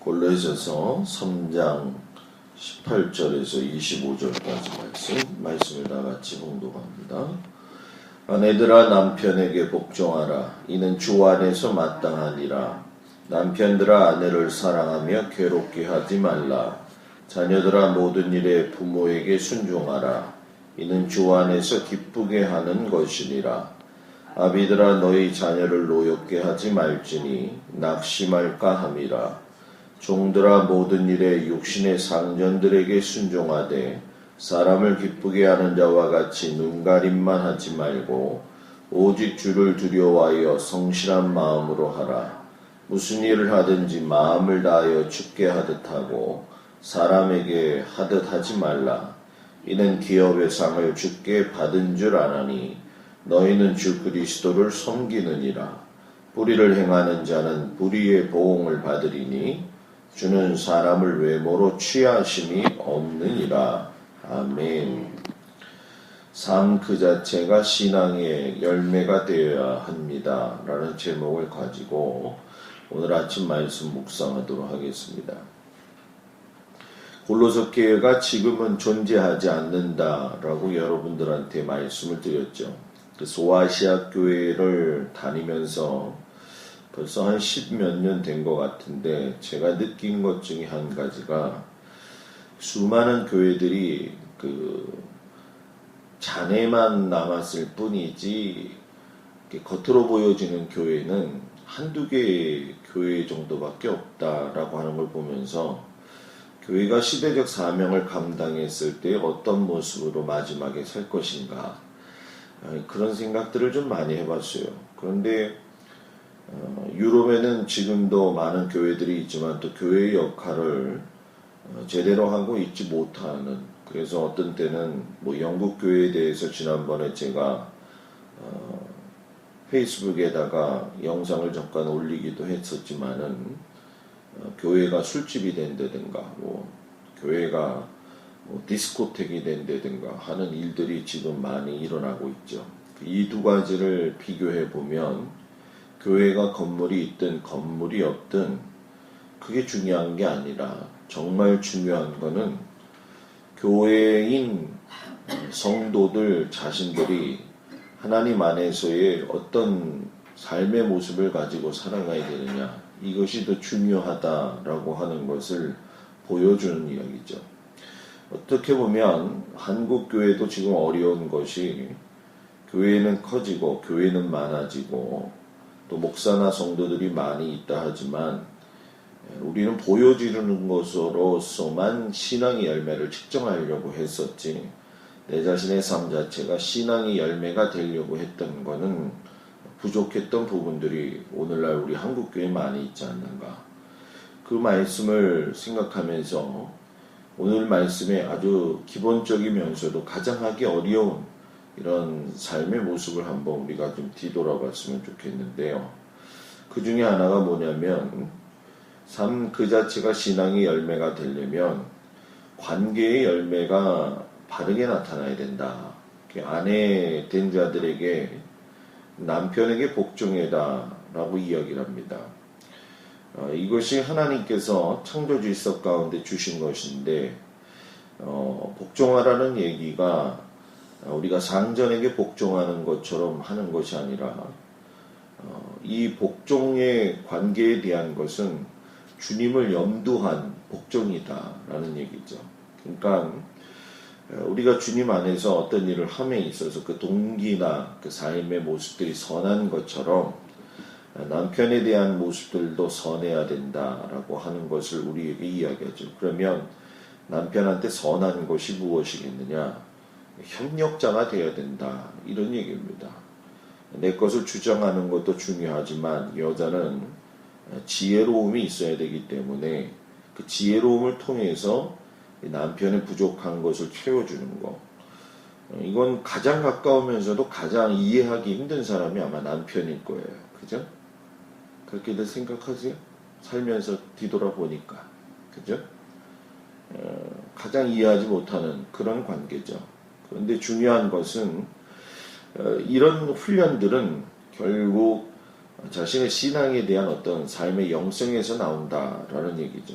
골로새서 3장 18절에서 25절까지 말씀을 다 같이 봉독합니다. 아내들아 남편에게 복종하라. 이는 주 안에서 마땅하니라. 남편들아 아내를 사랑하며 괴롭게 하지 말라. 자녀들아 모든 일에 부모에게 순종하라. 이는 주 안에서 기쁘게 하는 것이니라. 아비들아 너희 자녀를 노엽게 하지 말지니 낙심할까 함이라. 종들아 모든 일에 육신의 상전들에게 순종하되 사람을 기쁘게 하는 자와 같이 눈가림만 하지 말고 오직 주를 두려워하여 성실한 마음으로 하라. 무슨 일을 하든지 마음을 다하여 주께 하듯 하고 사람에게 하듯 하지 말라. 이는 기업의 상을 주께 받은 줄 아나니 너희는 주 그리스도를 섬기느니라. 불의를 행하는 자는 불의의 보응을 받으리니 주는 사람을 외모로 취하심이 없느니라. 아멘. 삶 그 자체가 신앙의 열매가 되어야 합니다. 라는 제목을 가지고 오늘 아침 말씀 묵상하도록 하겠습니다. 골로새 교회가 지금은 존재하지 않는다라고 여러분들한테 말씀을 드렸죠. 소아시아 교회를 다니면서 벌써 한 10몇 년 된 것 같은데 제가 느낀 것 중에 한 가지가 수많은 교회들이 잔해만 남았을 뿐이지 겉으로 보여지는 교회는 한두 개의 교회 정도밖에 없다라고 하는 걸 보면서 교회가 시대적 사명을 감당했을 때 어떤 모습으로 마지막에 살 것인가 그런 생각들을 좀 많이 해봤어요. 그런데 유럽에는 지금도 많은 교회들이 있지만 또 교회의 역할을 제대로 하고 있지 못하는, 그래서 어떤 때는 영국 교회에 대해서 지난번에 제가 페이스북에다가 영상을 잠깐 올리기도 했었지만은 교회가 술집이 된다든가 교회가 디스코텍이 된다든가 하는 일들이 지금 많이 일어나고 있죠. 이 두 가지를 비교해 보면 교회가 건물이 있든 건물이 없든 그게 중요한 게 아니라 정말 중요한 거는 교회인 성도들 자신들이 하나님 안에서의 어떤 삶의 모습을 가지고 살아가야 되느냐, 이것이 더 중요하다라고 하는 것을 보여주는 이야기죠. 어떻게 보면 한국 교회도 지금 어려운 것이 교회는 커지고 교회는 많아지고 또 목사나 성도들이 많이 있다 하지만 우리는 보여지는 것으로서만 신앙의 열매를 측정하려고 했었지 내 자신의 삶 자체가 신앙의 열매가 되려고 했던 것은 부족했던 부분들이 오늘날 우리 한국교회에 많이 있지 않는가. 그 말씀을 생각하면서 오늘 말씀의 아주 기본적이면서도 가장 하기 어려운 이런 삶의 모습을 한번 우리가 좀 뒤돌아봤으면 좋겠는데요. 그 중에 하나가 뭐냐면 삶 그 자체가 신앙의 열매가 되려면 관계의 열매가 바르게 나타나야 된다. 아내 된 자들에게 남편에게 복종해라 라고 이야기를 합니다. 이것이 하나님께서 창조 질서 가운데 주신 것인데 복종하라는 얘기가 우리가 상전에게 복종하는 것처럼 하는 것이 아니라 이 복종의 관계에 대한 것은 주님을 염두한 복종이다 라는 얘기죠. 그러니까 우리가 주님 안에서 어떤 일을 함에 있어서 그 동기나 그 삶의 모습들이 선한 것처럼 남편에 대한 모습들도 선해야 된다라고 하는 것을 우리에게 이야기하죠. 그러면 남편한테 선한 것이 무엇이겠느냐? 협력자가 되어야 된다, 이런 얘기입니다. 내 것을 주장하는 것도 중요하지만 여자는 지혜로움이 있어야 되기 때문에 그 지혜로움을 통해서 남편의 부족한 것을 채워주는 것, 이건 가장 가까우면서도 가장 이해하기 힘든 사람이 아마 남편일 거예요. 그죠? 그렇게들 생각하세요? 살면서 뒤돌아보니까. 그죠? 가장 이해하지 못하는 그런 관계죠. 그런데 중요한 것은 이런 훈련들은 결국 자신의 신앙에 대한 어떤 삶의 영성에서 나온다라는 얘기죠.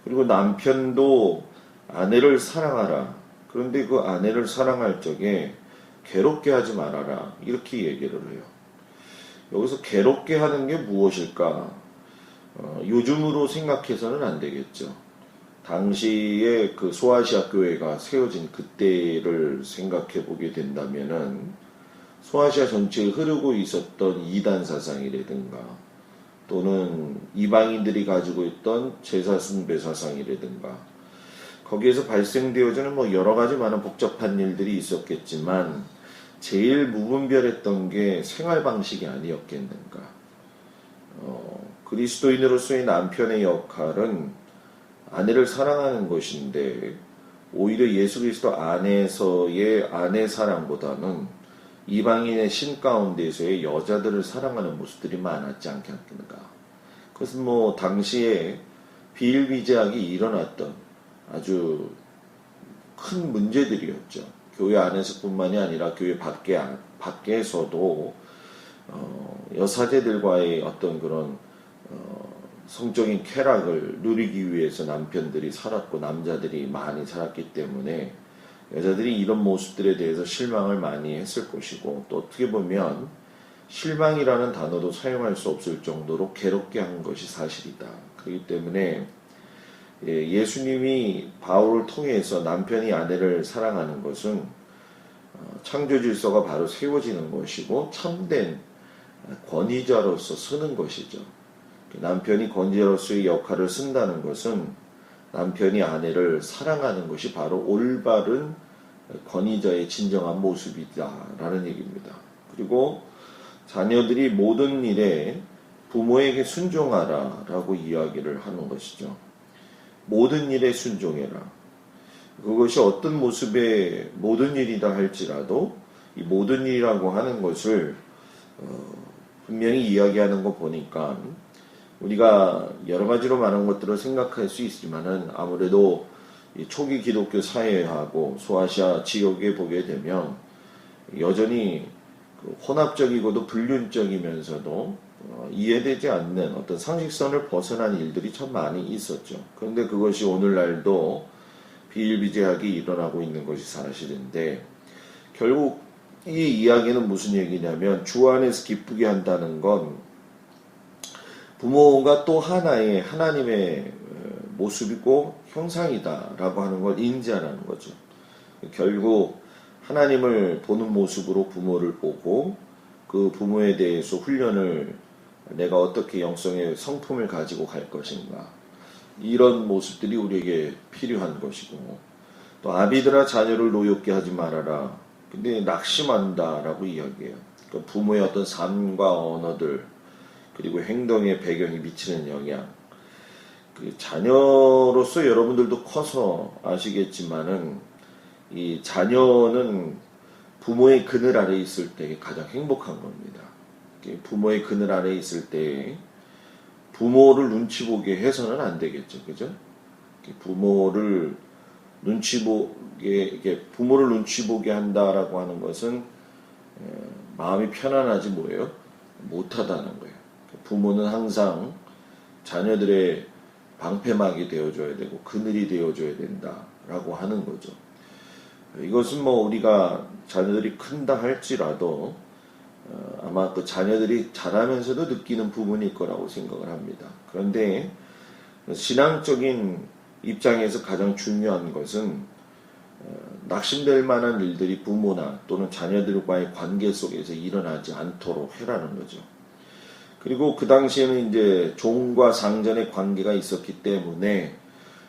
그리고 남편도 아내를 사랑하라. 그런데 그 아내를 사랑할 적에 괴롭게 하지 말아라. 이렇게 얘기를 해요. 여기서 괴롭게 하는 게 무엇일까? 요즘으로 생각해서는 안 되겠죠. 당시에 그 소아시아 교회가 세워진 그때를 생각해 보게 된다면은 소아시아 전체에 흐르고 있었던 이단 사상이라든가 또는 이방인들이 가지고 있던 제사 숭배 사상이라든가 거기에서 발생되어지는 뭐 여러 가지 많은 복잡한 일들이 있었겠지만 제일 무분별했던 게 생활 방식이 아니었겠는가. 그리스도인으로서의 남편의 역할은 아내를 사랑하는 것인데 오히려 예수 그리스도 안에서의 아내 사랑보다는 이방인의 신 가운데서의 여자들을 사랑하는 모습들이 많았지 않겠는가. 그것은 뭐 당시에 비일비재하게 일어났던 아주 큰 문제들이었죠. 교회 안에서뿐만이 아니라 교회 밖에서도 여사제들과의 어떤 그런 성적인 쾌락을 누리기 위해서 남편들이 살았고 남자들이 많이 살았기 때문에 여자들이 이런 모습들에 대해서 실망을 많이 했을 것이고 또 어떻게 보면 실망이라는 단어도 사용할 수 없을 정도로 괴롭게 한 것이 사실이다. 그렇기 때문에 예수님이 바울을 통해서 남편이 아내를 사랑하는 것은 창조 질서가 바로 세워지는 것이고 참된 권위자로서 서는 것이죠. 남편이 권위자로서의 역할을 쓴다는 것은 남편이 아내를 사랑하는 것이 바로 올바른 권위자의 진정한 모습이다라는 얘기입니다. 그리고 자녀들이 모든 일에 부모에게 순종하라라고 이야기를 하는 것이죠. 모든 일에 순종해라. 그것이 어떤 모습의 모든 일이다 할지라도 이 모든 일이라고 하는 것을 분명히 이야기하는 거 보니까 우리가 여러 가지로 많은 것들을 생각할 수 있지만은 아무래도 이 초기 기독교 사회하고 소아시아 지역에 보게 되면 여전히 혼합적이고도 불륜적이면서도 이해되지 않는 어떤 상식선을 벗어난 일들이 참 많이 있었죠. 그런데 그것이 오늘날도 비일비재하게 일어나고 있는 것이 사실인데 결국 이 이야기는 무슨 얘기냐면 주 안에서 기쁘게 한다는 건 부모가 또 하나의 하나님의 모습이고 형상이다라고 하는 걸 인지하라는 거죠. 결국 하나님을 보는 모습으로 부모를 보고 그 부모에 대해서 훈련을 내가 어떻게 영성의 성품을 가지고 갈 것인가 이런 모습들이 우리에게 필요한 것이고 또 아비들아 자녀를 노엽게 하지 말아라. 근데 낙심한다라고 이야기해요. 그러니까 부모의 어떤 삶과 언어들 그리고 행동의 배경이 미치는 영향. 그 자녀로서 여러분들도 커서 아시겠지만은 이 자녀는 부모의 그늘 아래 있을 때 가장 행복한 겁니다. 부모의 그늘 아래 있을 때 부모를 눈치 보게 해서는 안 되겠죠, 그죠? 부모를 눈치 보게 한다라고 하는 것은 마음이 편안하지 뭐예요? 못하다는 거예요. 부모는 항상 자녀들의 방패막이 되어줘야 되고 그늘이 되어줘야 된다라고 하는 거죠. 이것은 뭐 우리가 자녀들이 큰다 할지라도 아마 그 자녀들이 자라면서도 느끼는 부분일 거라고 생각을 합니다. 그런데 신앙적인 입장에서 가장 중요한 것은 낙심될 만한 일들이 부모나 또는 자녀들과의 관계 속에서 일어나지 않도록 해라는 거죠. 그리고 그 당시에는 이제 종과 상전의 관계가 있었기 때문에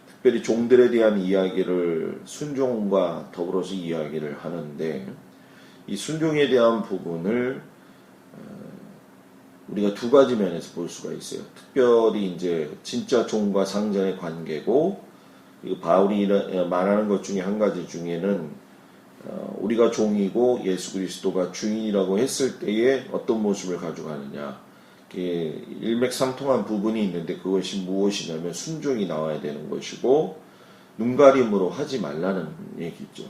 특별히 종들에 대한 이야기를 순종과 더불어서 이야기를 하는데 이 순종에 대한 부분을 우리가 두 가지 면에서 볼 수가 있어요. 특별히 이제 진짜 종과 상전의 관계고 바울이 말하는 것 중에 한 가지 중에는 우리가 종이고 예수 그리스도가 주인이라고 했을 때에 어떤 모습을 가져가느냐 일맥상통한 부분이 있는데 그것이 무엇이냐면 순종이 나와야 되는 것이고 눈가림으로 하지 말라는 얘기죠.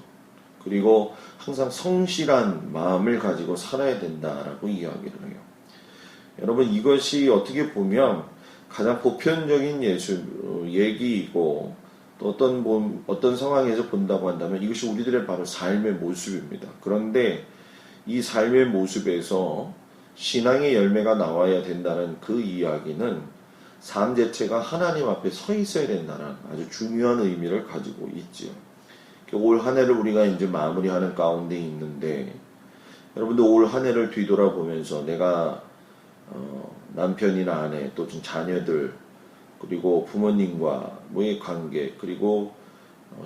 그리고 항상 성실한 마음을 가지고 살아야 된다라고 이야기를 해요. 여러분 이것이 어떻게 보면 가장 보편적인 얘기이고 또 어떤 상황에서 본다고 한다면 이것이 우리들의 바로 삶의 모습입니다. 그런데 이 삶의 모습에서 신앙의 열매가 나와야 된다는 그 이야기는 삶 자체가 하나님 앞에 서 있어야 된다는 아주 중요한 의미를 가지고 있지요. 올 한 해를 우리가 이제 마무리하는 가운데 있는데 여러분들 올 한 해를 뒤돌아보면서 내가 남편이나 아내 또 좀 자녀들 그리고 부모님과의 관계 그리고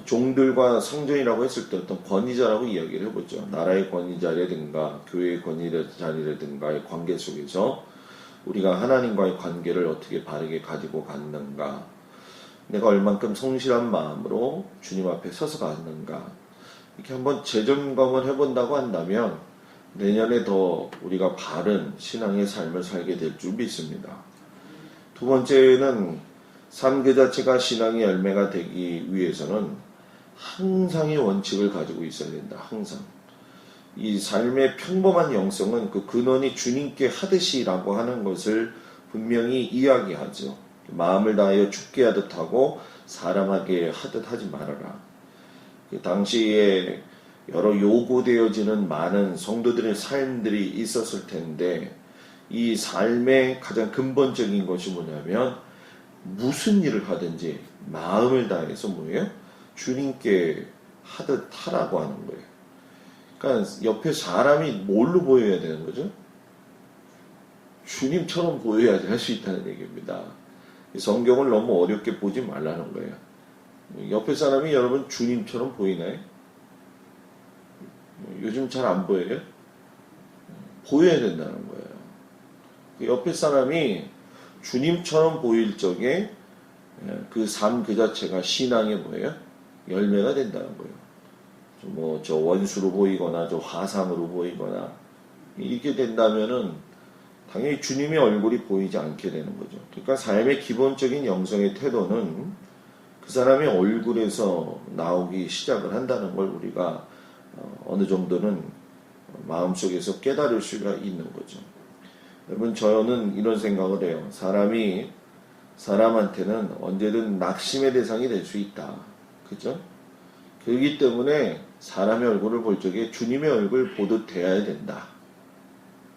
종들과 성전이라고 했을 때 어떤 권위자라고 이야기를 해보죠. 나라의 권위자라든가 교회의 권위자라든가의 관계 속에서 우리가 하나님과의 관계를 어떻게 바르게 가지고 갔는가, 내가 얼만큼 성실한 마음으로 주님 앞에 서서 갔는가, 이렇게 한번 재점검을 해본다고 한다면 내년에 더 우리가 바른 신앙의 삶을 살게 될 줄 믿습니다. 두 번째는 삶 그 자체가 신앙의 열매가 되기 위해서는 항상의 원칙을 가지고 있어야 된다. 항상. 이 삶의 평범한 영성은 그 근원이 주님께 하듯이라고 하는 것을 분명히 이야기하죠. 마음을 다하여 죽게 하듯 하고 사람에게 하듯 하지 말아라. 그 당시에 여러 요구되어지는 많은 성도들의 삶들이 있었을 텐데 이 삶의 가장 근본적인 것이 뭐냐면 무슨 일을 하든지 마음을 다해서 뭐예요? 주님께 하듯 하라고 하는 거예요. 그러니까 옆에 사람이 뭘로 보여야 되는 거죠? 주님처럼 보여야지 할 수 있다는 얘기입니다. 성경을 너무 어렵게 보지 말라는 거예요. 옆에 사람이 여러분 주님처럼 보이나요? 요즘 잘 안 보여요? 보여야 된다는 거예요. 옆에 사람이 주님처럼 보일 적에 그 삶 그 자체가 신앙의 뭐예요? 열매가 된다는 거예요. 저 원수로 보이거나 저 화상으로 보이거나 이렇게 된다면은 당연히 주님의 얼굴이 보이지 않게 되는 거죠. 그러니까 삶의 기본적인 영성의 태도는 그 사람의 얼굴에서 나오기 시작을 한다는 걸 우리가 어느 정도는 마음속에서 깨달을 수가 있는 거죠. 여러분 저는 이런 생각을 해요. 사람이 사람한테는 언제든 낙심의 대상이 될 수 있다. 그죠? 그렇기 때문에 사람의 얼굴을 볼 적에 주님의 얼굴 보듯 대해야 된다.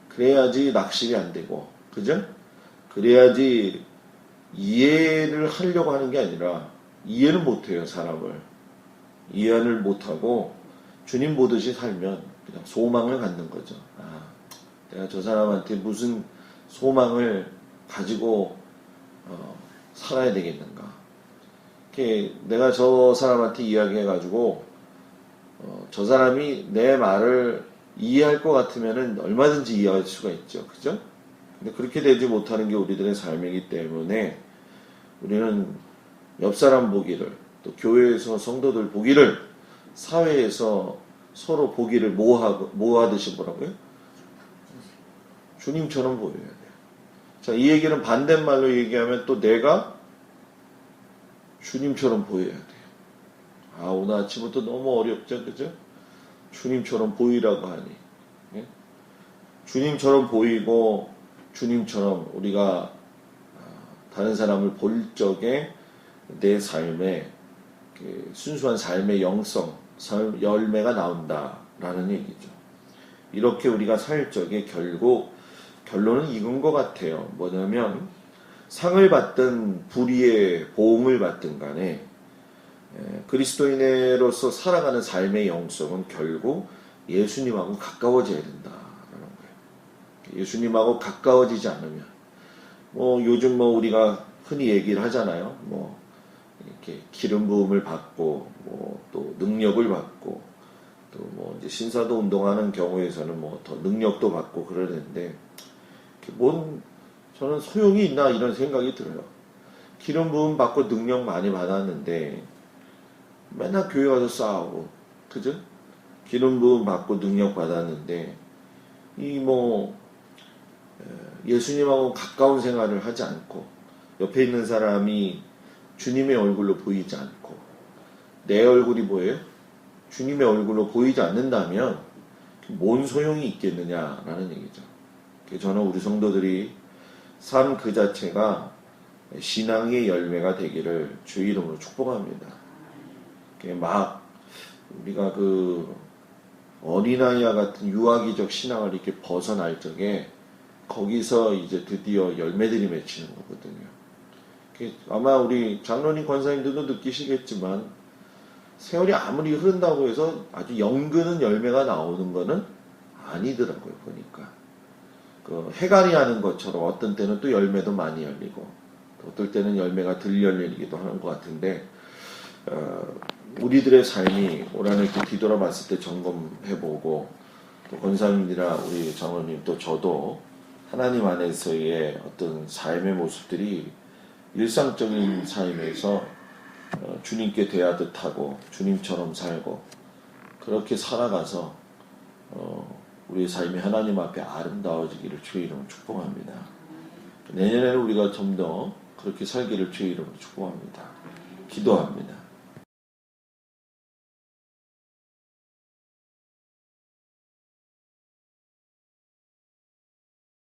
그래야지 낙심이 안 되고, 그죠? 그래야지 이해를 하려고 하는 게 아니라 이해를 못해요, 사람을. 이해를 못하고 주님 보듯이 살면 그냥 소망을 갖는 거죠. 아, 내가 저 사람한테 무슨 소망을 가지고 살아야 되겠는가. 내가 저 사람한테 이야기해가지고 저 사람이 내 말을 이해할 것 같으면은 얼마든지 이해할 수가 있죠. 그죠? 근데 그렇게 되지 못하는 게 우리들의 삶이기 때문에 우리는 옆 사람 보기를, 또 교회에서 성도들 보기를, 사회에서 서로 보기를 뭐하듯이 뭐라고요? 주님처럼 보여야 돼요. 자, 이 얘기는 반대말로 얘기하면 또 내가 주님처럼 보여야 돼요. 아, 오늘 아침부터 너무 어렵죠, 그죠? 주님처럼 보이라고 하니. 예? 주님처럼 보이고, 주님처럼 우리가 다른 사람을 볼 적에 내 삶에 순수한 삶의 영성, 열매가 나온다라는 얘기죠. 이렇게 우리가 살 적에 결국 결론은 이건 것 같아요. 뭐냐면 상을 받든 불의의 보응을 받든 간에 그리스도인으로서 살아가는 삶의 영성은 결국 예수님하고 가까워져야 된다라는 거예요. 예수님하고 가까워지지 않으면 요즘 우리가 흔히 얘기를 하잖아요. 이렇게 기름 부음을 받고 또 능력을 받고 또 이제 신사도 운동하는 경우에서는 더 능력도 받고 그러는데 저는 소용이 있나 이런 생각이 들어요. 기름 부음 받고 능력 많이 받았는데 맨날 교회 가서 싸우고, 그죠? 기름 부음 받고 능력 받았는데 예수님하고 가까운 생활을 하지 않고 옆에 있는 사람이 주님의 얼굴로 보이지 않고 내 얼굴이 뭐예요? 주님의 얼굴로 보이지 않는다면 뭔 소용이 있겠느냐라는 얘기죠. 저는 우리 성도들이 삶 그 자체가 신앙의 열매가 되기를 주의 이름으로 축복합니다. 막 우리가 그 어린아이와 같은 유아기적 신앙을 이렇게 벗어날 적에 거기서 이제 드디어 열매들이 맺히는 거거든요. 아마 우리 장로님 권사님들도 느끼시겠지만 세월이 아무리 흐른다고 해서 아주 연근은 열매가 나오는 거는 아니더라고요. 보니까 그 해갈이 하는 것처럼 어떤 때는 또 열매도 많이 열리고 어떨 때는 열매가 덜 열리기도 하는 것 같은데 우리들의 삶이 올 한해 이렇게 뒤돌아봤을 때 점검해보고 또 권사님이나 우리 장로님 또 저도 하나님 안에서의 어떤 삶의 모습들이 일상적인 삶에서 주님께 대하듯 하고 주님처럼 살고 그렇게 살아가서 우리의 삶이 하나님 앞에 아름다워지기를 주의 이름으로 축복합니다. 내년에는 우리가 좀 더 그렇게 살기를 주의 이름으로 축복합니다. 기도합니다.